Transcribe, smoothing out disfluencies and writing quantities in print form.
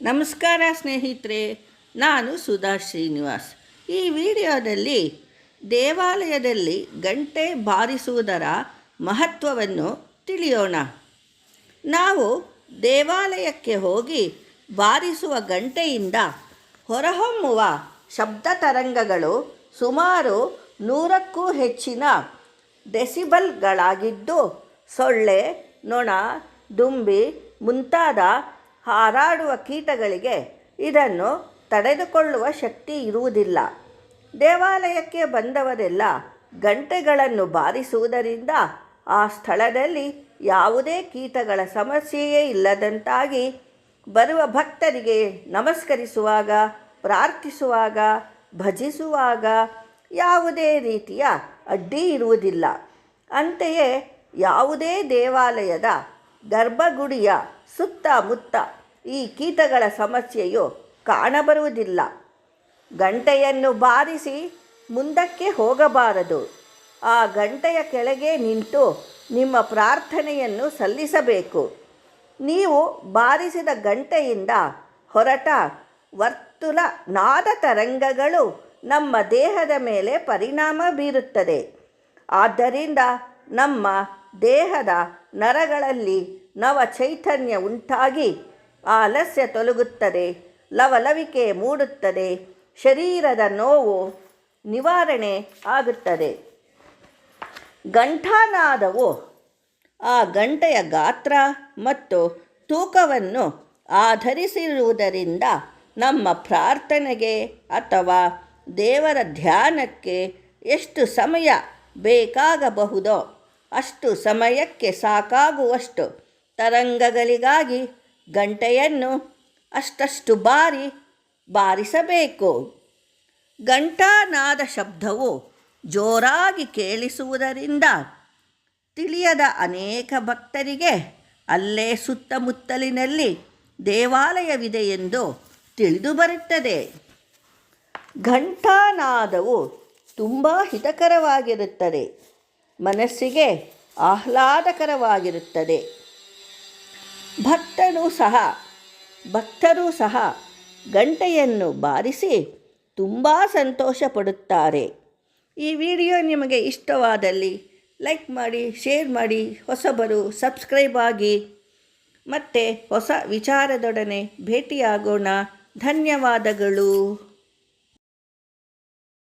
ನಮಸ್ಕಾರ ಸ್ನೇಹಿತರೆ, ನಾನು ಸುಧಾ ಶ್ರೀನಿವಾಸ್. ಈ ವಿಡಿಯೋದಲ್ಲಿ ದೇವಾಲಯದಲ್ಲಿ ಗಂಟೆ ಬಾರಿಸುವುದರ ಮಹತ್ವವನ್ನು ತಿಳಿಯೋಣ. ನಾವು ದೇವಾಲಯಕ್ಕೆ ಹೋಗಿ ಬಾರಿಸುವ ಗಂಟೆಯಿಂದ ಹೊರಹೊಮ್ಮುವ ಶಬ್ದ ತರಂಗಗಳು ಸುಮಾರು 100ಕ್ಕೂ ಹೆಚ್ಚಿನ ಡೆಸಿಬಲ್ಗಳಾಗಿದ್ದು, ಸೊಳ್ಳೆ, ನೊಣ, ದುಂಬಿ ಮುಂತಾದ ಹಾರಾಡುವ ಕೀಟಗಳಿಗೆ ಇದನ್ನು ತಡೆದುಕೊಳ್ಳುವ ಶಕ್ತಿ ಇರುವುದಿಲ್ಲ. ದೇವಾಲಯಕ್ಕೆ ಬಂದವರೆಲ್ಲ ಗಂಟೆಗಳನ್ನು ಬಾರಿಸುವುದರಿಂದ ಆ ಸ್ಥಳದಲ್ಲಿ ಯಾವುದೇ ಕೀಟಗಳ ಸಮಸ್ಯೆಯೇ ಇಲ್ಲದಂತಾಗಿ ಬರುವ ಭಕ್ತರಿಗೆ ನಮಸ್ಕರಿಸುವಾಗ, ಪ್ರಾರ್ಥಿಸುವಾಗ, ಭಜಿಸುವಾಗ ಯಾವುದೇ ರೀತಿಯ ಅಡ್ಡಿ ಇರುವುದಿಲ್ಲ. ಅಂತೆಯೇ ಯಾವುದೇ ದೇವಾಲಯದ ಗರ್ಭಗುಡಿಯ ಸುತ್ತಮುತ್ತ ಈ ಕೀಟಗಳ ಸಮಸ್ಯೆಯು ಕಾಣಬರುವುದಿಲ್ಲ. ಗಂಟೆಯನ್ನು ಬಾರಿಸಿ ಮುಂದಕ್ಕೆ ಹೋಗಬಾರದು. ಆ ಗಂಟೆಯ ಕೆಳಗೆ ನಿಂತು ನಿಮ್ಮ ಪ್ರಾರ್ಥನೆಯನ್ನು ಸಲ್ಲಿಸಬೇಕು. ನೀವು ಬಾರಿಸಿದ ಗಂಟೆಯಿಂದ ಹೊರಟ ವರ್ತುಲ ನಾದ ತರಂಗಗಳು ನಮ್ಮ ದೇಹದ ಮೇಲೆ ಪರಿಣಾಮ ಬೀರುತ್ತದೆ. ಆದ್ದರಿಂದ ನಮ್ಮ ದೇಹದ ನರಗಳಲ್ಲಿ ನವ ಚೈತನ್ಯ ಉಂಟಾಗಿ ಆಲಸ್ಯ ತೊಲಗುತ್ತದೆ, ಲವಲವಿಕೆ ಮೂಡುತ್ತದೆ, ಶರೀರದ ನೋವು ನಿವಾರಣೆ ಆಗುತ್ತದೆ. ಘಂಟಾನಾದವು ಆ ಗಂಟೆಯ ಗಾತ್ರ ಮತ್ತು ತೂಕವನ್ನು ಆಧರಿಸಿರುವುದರಿಂದ ನಮ್ಮ ಪ್ರಾರ್ಥನೆಗೆ ಅಥವಾ ದೇವರ ಧ್ಯಾನಕ್ಕೆ ಎಷ್ಟು ಸಮಯ ಬೇಕಾಗಬಹುದೋ ಅಷ್ಟು ಸಮಯಕ್ಕೆ ಸಾಕಾಗುವಷ್ಟು ತರಂಗಗಳಿಗಾಗಿ ಗಂಟೆಯನ್ನು ಅಷ್ಟಷ್ಟು ಬಾರಿ ಬಾರಿಸಬೇಕು. ಘಂಟಾನಾದ ಶಬ್ದವು ಜೋರಾಗಿ ಕೇಳಿಸುವುದರಿಂದ ತಿಳಿಯದ ಅನೇಕ ಭಕ್ತರಿಗೆ ಅಲ್ಲೇ ಸುತ್ತಮುತ್ತಲಿನಲ್ಲಿ ದೇವಾಲಯವಿದೆ ಎಂದು ತಿಳಿದು ಬರುತ್ತದೆ. ಘಂಟಾನಾದವು ತುಂಬ ಹಿತಕರವಾಗಿರುತ್ತದೆ, ಮನಸ್ಸಿಗೆ ಆಹ್ಲಾದಕರವಾಗಿರುತ್ತದೆ. ಭಕ್ತರೂ ಸಹ ಗಂಟೆಯನ್ನು ಬಾರಿಸಿ ತುಂಬ ಸಂತೋಷ ಪಡುತ್ತಾರೆ. ಈ ವಿಡಿಯೋ ನಿಮಗೆ ಇಷ್ಟವಾದಲ್ಲಿ ಲೈಕ್ ಮಾಡಿ, ಶೇರ್ ಮಾಡಿ, ಹೊಸಬರು ಸಬ್ಸ್ಕ್ರೈಬ್ ಆಗಿ. ಮತ್ತೆ ಹೊಸ ವಿಚಾರದೊಡನೆ ಭೇಟಿಯಾಗೋಣ. ಧನ್ಯವಾದಗಳು.